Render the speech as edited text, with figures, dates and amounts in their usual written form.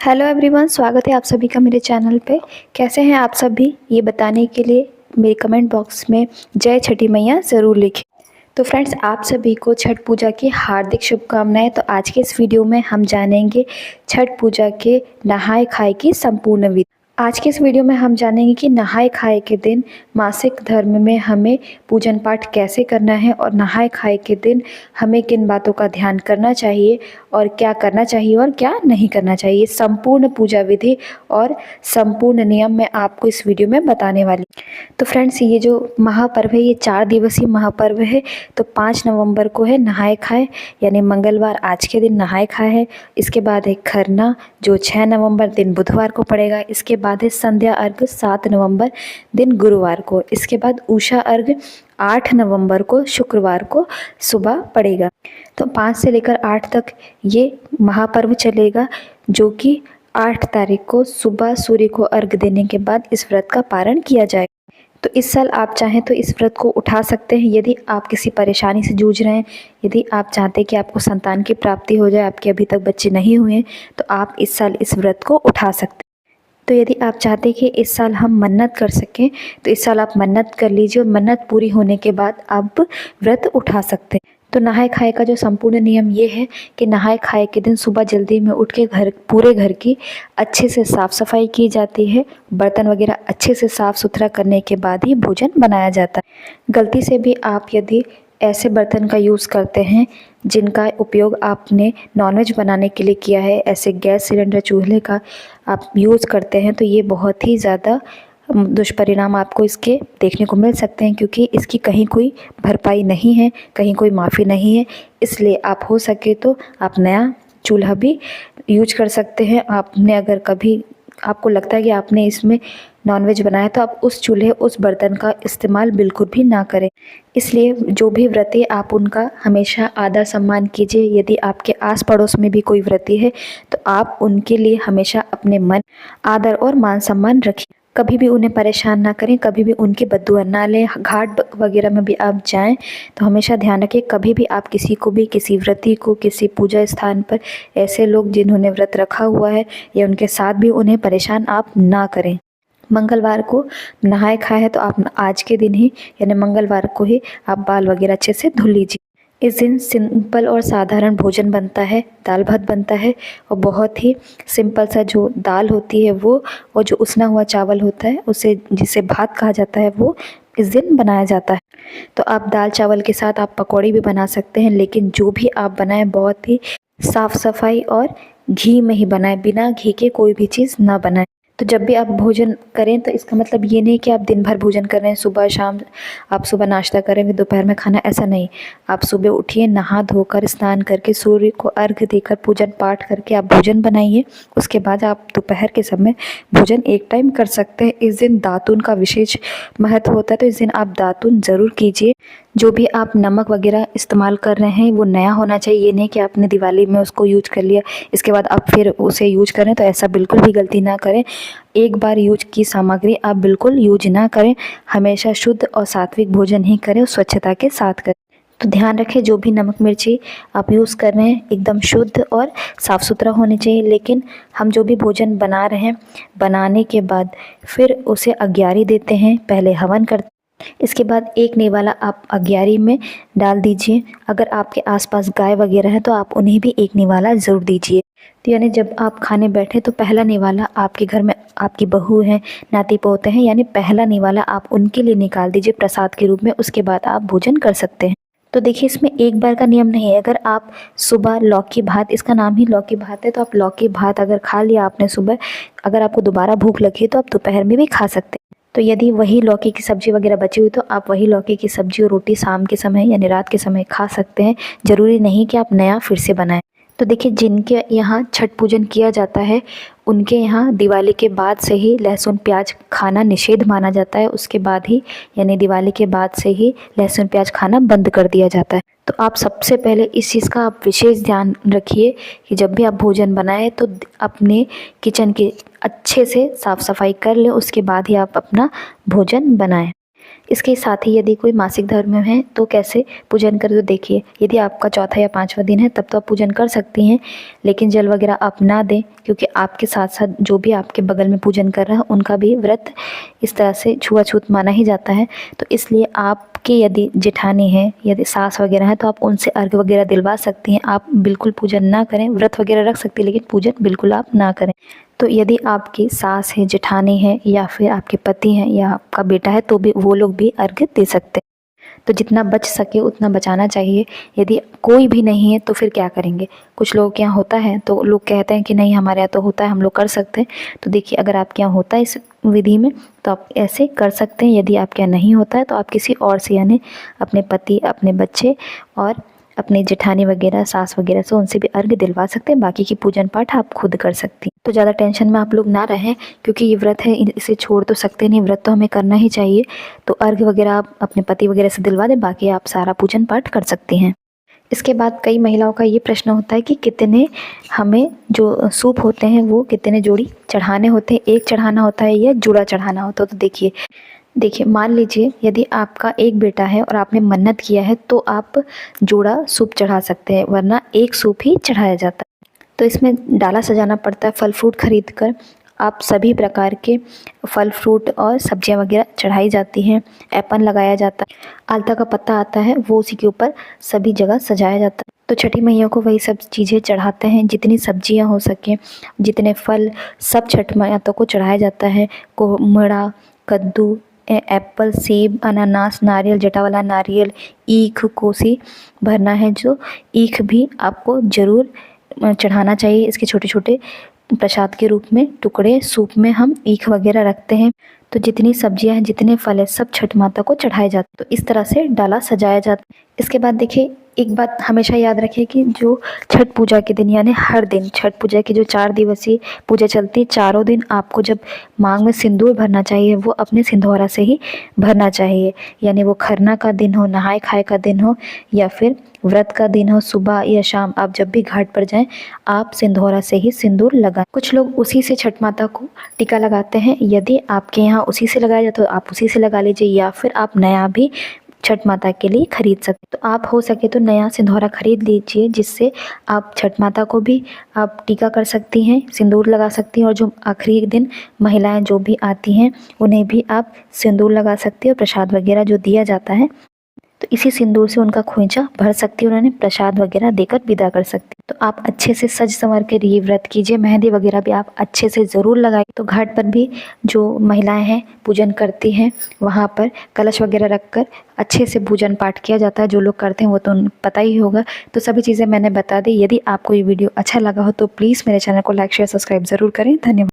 Hello everyone, स्वागत है आप सभी का मेरे चैनल पे। कैसे हैं आप सभी, ये बताने के लिए मेरे कमेंट बॉक्स में जय छठी मैया ज़रूर लिखें। तो फ्रेंड्स, आप सभी को छठ पूजा की हार्दिक शुभकामनाएं। तो आज के इस वीडियो में हम जानेंगे छठ पूजा के नहाए खाए की संपूर्ण विधि। आज के इस वीडियो में हम जानेंगे कि नहाए खाए के दिन मासिक धर्म में हमें पूजन पाठ कैसे करना है और नहाए खाए के दिन हमें किन बातों का ध्यान करना चाहिए और क्या करना चाहिए और क्या नहीं करना चाहिए। संपूर्ण पूजा विधि और संपूर्ण नियम मैं आपको इस वीडियो में बताने वाली। तो फ्रेंड्स, ये जो महापर्व है ये 4 दिवसीय महापर्व है। तो 5 नवंबर को है नहाए खाए, यानी मंगलवार आज के दिन नहाए खाए है। इसके बाद है खरना जो 6 नवंबर दिन बुधवार को पड़ेगा। इसके बाद है संध्या अर्घ 7 नवंबर दिन गुरुवार को। इसके बाद उषा अर्घ 8 नवंबर को शुक्रवार को सुबह पड़ेगा। तो 5 से लेकर 8 तक ये महापर्व चलेगा, जो कि 8 तारीख को सुबह सूर्य को अर्घ देने के बाद इस व्रत का पारण किया जाएगा। तो इस साल आप चाहें तो इस व्रत को उठा सकते हैं यदि आप किसी परेशानी से जूझ रहे हैं। यदि आप चाहते हैं कि आपको संतान की प्राप्ति हो जाए, आपके अभी तक बच्चे नहीं हुए हैं, तो आप इस साल इस व्रत को उठा सकते हैं। तो यदि आप चाहते हैं कि इस साल हम मन्नत कर सकें, तो इस साल आप मन्नत कर लीजिए और मन्नत पूरी होने के बाद आप व्रत उठा सकते हैं। तो नहाए खाए का जो संपूर्ण नियम ये है कि नहाए खाए के दिन सुबह जल्दी में उठ के पूरे घर की अच्छे से साफ़ सफाई की जाती है। बर्तन वगैरह अच्छे से साफ़ सुथरा करने के बाद ही भोजन बनाया जाता है। गलती से भी आप यदि ऐसे बर्तन का यूज़ करते हैं जिनका उपयोग आपने नॉनवेज बनाने के लिए किया है, ऐसे गैस सिलेंडर चूल्हे का आप यूज़ करते हैं, तो ये बहुत ही ज़्यादा दुष्परिणाम आपको इसके देखने को मिल सकते हैं, क्योंकि इसकी कहीं कोई भरपाई नहीं है, कहीं कोई माफ़ी नहीं है। इसलिए आप हो सके तो आप नया चूल्हा भी यूज कर सकते हैं। आपने अगर कभी आपको लगता है कि आपने इसमें नॉनवेज बनाया, तो आप उस चूल्हे उस बर्तन का इस्तेमाल बिल्कुल भी ना करें। इसलिए जो भी व्रती आप उनका हमेशा आदर सम्मान कीजिए। यदि आपके आस पड़ोस में भी कोई व्रती है तो आप उनके लिए हमेशा अपने मन आदर और मान सम्मान रखिए। कभी भी उन्हें परेशान ना करें, कभी भी उनकी बद्दुआ ना लें। घाट वगैरह में भी आप जाएं तो हमेशा ध्यान रखें, कभी भी आप किसी को भी, किसी व्रती को, किसी पूजा स्थान पर ऐसे लोग जिन्होंने व्रत रखा हुआ है या उनके साथ भी उन्हें परेशान आप ना करें। मंगलवार को नहाए खाए है तो आप आज के दिन ही यानी मंगलवार को ही आप बाल वगैरह अच्छे से धुल लीजिए। इस दिन सिंपल और साधारण भोजन बनता है, दाल भात बनता है और बहुत ही सिंपल सा जो दाल होती है वो और जो उसना हुआ चावल होता है उसे जिसे भात कहा जाता है वो इस दिन बनाया जाता है। तो आप दाल चावल के साथ आप पकौड़ी भी बना सकते हैं, लेकिन जो भी आप बनाएं बहुत ही साफ़ सफाई और घी में ही बनाएं, बिना घी के कोई भी चीज़ ना बनाएं। तो जब भी आप भोजन करें तो इसका मतलब ये नहीं कि आप दिन भर भोजन कर रहे हैं, सुबह शाम आप सुबह नाश्ता करें फिर दोपहर में खाना, ऐसा नहीं। आप सुबह उठिए, नहा धोकर स्नान करके सूर्य को अर्घ देकर पूजन पाठ करके आप भोजन बनाइए। उसके बाद आप दोपहर के समय भोजन एक टाइम कर सकते हैं। इस दिन दातुन का विशेष महत्व होता है, तो इस दिन आप दातुन ज़रूर कीजिए। जो भी आप नमक वगैरह इस्तेमाल कर रहे हैं वो नया होना चाहिए। ये नहीं कि आपने दिवाली में उसको यूज कर लिया इसके बाद आप फिर उसे यूज करें, तो ऐसा बिल्कुल भी गलती ना करें। एक बार यूज की सामग्री आप बिल्कुल यूज ना करें। हमेशा शुद्ध और सात्विक भोजन ही करें और स्वच्छता के साथ करें। तो ध्यान रखें, जो भी नमक मिर्ची आप यूज़ कर रहे हैं एकदम शुद्ध और साफ़ सुथरा होने चाहिए। लेकिन हम जो भी भोजन बना रहे हैं, बनाने के बाद फिर उसे अग्यारी देते हैं, पहले हवन करते हैं। इसके बाद एक निवाला आप अग्यारी में डाल दीजिए। अगर आपके आसपास गाय वगैरह है तो आप उन्हें भी एक निवाला ज़रूर दीजिए। तो यानी जब आप खाने बैठे तो पहला निवाला आपके घर में आपकी बहू है, नाती पोते हैं, यानी पहला निवाला आप उनके लिए निकाल दीजिए प्रसाद के रूप में। उसके बाद आप भोजन कर सकते हैं। तो देखिए, इसमें एक बार का नियम नहीं है। अगर आप सुबह लौकी भात, इसका नाम ही लौकी भात है, तो आप लौकी भात अगर खा लिया आपने सुबह, अगर आपको दोबारा भूख लगी तो आप दोपहर में भी खा सकते हैं। तो यदि वही लौकी की सब्ज़ी वगैरह बची हुई तो आप वही लौकी की सब्ज़ी और रोटी शाम के समय यानी रात के समय खा सकते हैं। ज़रूरी नहीं कि आप नया फिर से बनाएं। तो देखिए, जिनके यहाँ छठ पूजन किया जाता है उनके यहाँ दिवाली के बाद से ही लहसुन प्याज खाना निषेध माना जाता है। उसके बाद ही यानी दिवाली के बाद से ही लहसुन प्याज खाना बंद कर दिया जाता है। तो आप सबसे पहले इस चीज़ का आप विशेष ध्यान रखिए कि जब भी आप भोजन बनाएं तो अपने किचन की अच्छे से साफ़ सफाई कर लें, उसके बाद ही आप अपना भोजन बनाएं। इसके साथ ही यदि कोई मासिक धर्म में है तो कैसे पूजन करें, तो देखिए यदि आपका चौथा या पाँचवा दिन है तब तो आप पूजन कर सकती हैं, लेकिन जल वगैरह आप ना दें, क्योंकि आपके साथ साथ जो भी आपके बगल में पूजन कर रहा है उनका भी व्रत इस तरह से छुआछूत माना ही जाता है। तो इसलिए आपके यदि जेठानी है, यदि सास वगैरह है, तो आप उनसे अर्घ वगैरह दिलवा सकती हैं। आप बिल्कुल पूजन ना करें, व्रत वगैरह रख सकती हैं लेकिन पूजन बिल्कुल आप ना करें। तो यदि आपकी सास है, जेठानी है, या फिर आपके पति हैं, या आपका बेटा है, तो भी वो लोग भी अर्घ्य दे सकते हैं। तो जितना बच सके उतना बचाना चाहिए। यदि कोई भी नहीं है तो फिर क्या करेंगे? कुछ लोगों के यहाँ होता है तो लोग कहते हैं कि नहीं हमारे यहाँ तो होता है, हम लोग कर सकते हैं। तो देखिए अगर आपके यहाँ होता है इस विधि में तो आप ऐसे कर सकते हैं। यदि आपके यहाँ नहीं होता है तो आप किसी और से, यानी अपने पति, अपने बच्चे और अपने जेठानी वगैरह, सास वगैरह से उनसे भी अर्घ्य दिलवा सकते हैं। बाकी की पूजन पाठ आप खुद कर सकती हैं। तो ज़्यादा टेंशन में आप लोग ना रहें, क्योंकि ये व्रत है, इसे छोड़ तो सकते नहीं, व्रत तो हमें करना ही चाहिए। तो अर्घ्य वगैरह आप अपने पति वगैरह से दिलवा दें, बाकी आप सारा पूजन पाठ कर सकती हैं। इसके बाद कई महिलाओं का ये प्रश्न होता है कि कितने हमें जो सूप होते हैं वो कितने जोड़ी चढ़ाने होते हैं, एक चढ़ाना होता है या जुड़ा चढ़ाना होता है। तो देखिए मान लीजिए यदि आपका एक बेटा है और आपने मन्नत किया है तो आप जोड़ा सूप चढ़ा सकते हैं, वरना एक सूप ही चढ़ाया जाता है। तो इसमें डाला सजाना पड़ता है। फल फ्रूट खरीद कर आप सभी प्रकार के फल फ्रूट और सब्जियां वगैरह चढ़ाई जाती हैं। ऐपन लगाया जाता है, आलता का पत्ता आता है वो उसी के ऊपर सभी जगह सजाया जाता है। तो छठी मैया को वही सब चीज़ें चढ़ाते हैं, जितनी सब्जियां हो सके, जितने फल, सब छठ मैया को चढ़ाया जाता है। कोहमड़ा, कद्दू, एप्पल, सेब, अनानास, नारियल, जटा वाला नारियल, ईख, कोसी भरना है। जो ईख भी आपको ज़रूर चढ़ाना चाहिए। इसके छोटे छोटे प्रसाद के रूप में टुकड़े सूप में हम ईख वगैरह रखते हैं। तो जितनी सब्जियां हैं, जितने फल हैं, सब छठ माता को चढ़ाए जाते हैं। तो इस तरह से डाला सजाया जाता है। इसके बाद देखिए एक बात हमेशा याद रखिए कि जो छठ पूजा के दिन, यानी हर दिन छठ पूजा की जो 4 दिवसीय पूजा चलती है, चारों दिन आपको जब मांग में सिंदूर भरना चाहिए वो अपने सिंधौरा से ही भरना चाहिए। यानी वो खरना का दिन हो, नहाए खाए का दिन हो, या फिर व्रत का दिन हो, सुबह या शाम आप जब भी घाट पर जाएं आप सिंधौरा से ही सिंदूर लगाएं। कुछ लोग उसी से छठ माता को टीका लगाते हैं। यदि आपके यहाँ उसी से लगाया जाए तो आप उसी से लगा लीजिए, या फिर आप नया भी छठ माता के लिए खरीद सकते। तो आप हो सके तो नया सिंधौरा खरीद लीजिए, जिससे आप छठ माता को भी आप टीका कर सकती हैं, सिंदूर लगा सकती हैं, और जो आखिरी दिन महिलाएं जो भी आती हैं उन्हें भी आप सिंदूर लगा सकती हैं। और प्रसाद वगैरह जो दिया जाता है तो इसी सिंदूर से उनका खोइंचा भर सकती है, उन्हें प्रसाद वगैरह देकर विदा कर सकती है। तो आप अच्छे से सज संवर के ये व्रत कीजिए। मेहंदी वगैरह भी आप अच्छे से ज़रूर लगाएं। तो घाट पर भी जो महिलाएं हैं पूजन करती हैं, वहाँ पर कलश वगैरह रखकर अच्छे से पूजन पाठ किया जाता है। जो लोग करते हैं वो तो पता ही होगा। तो सभी चीज़ें मैंने बता दी। यदि आपको ये वीडियो अच्छा लगा हो तो प्लीज़ मेरे चैनल को लाइक, शेयर, सब्सक्राइब ज़रूर करें। धन्यवाद।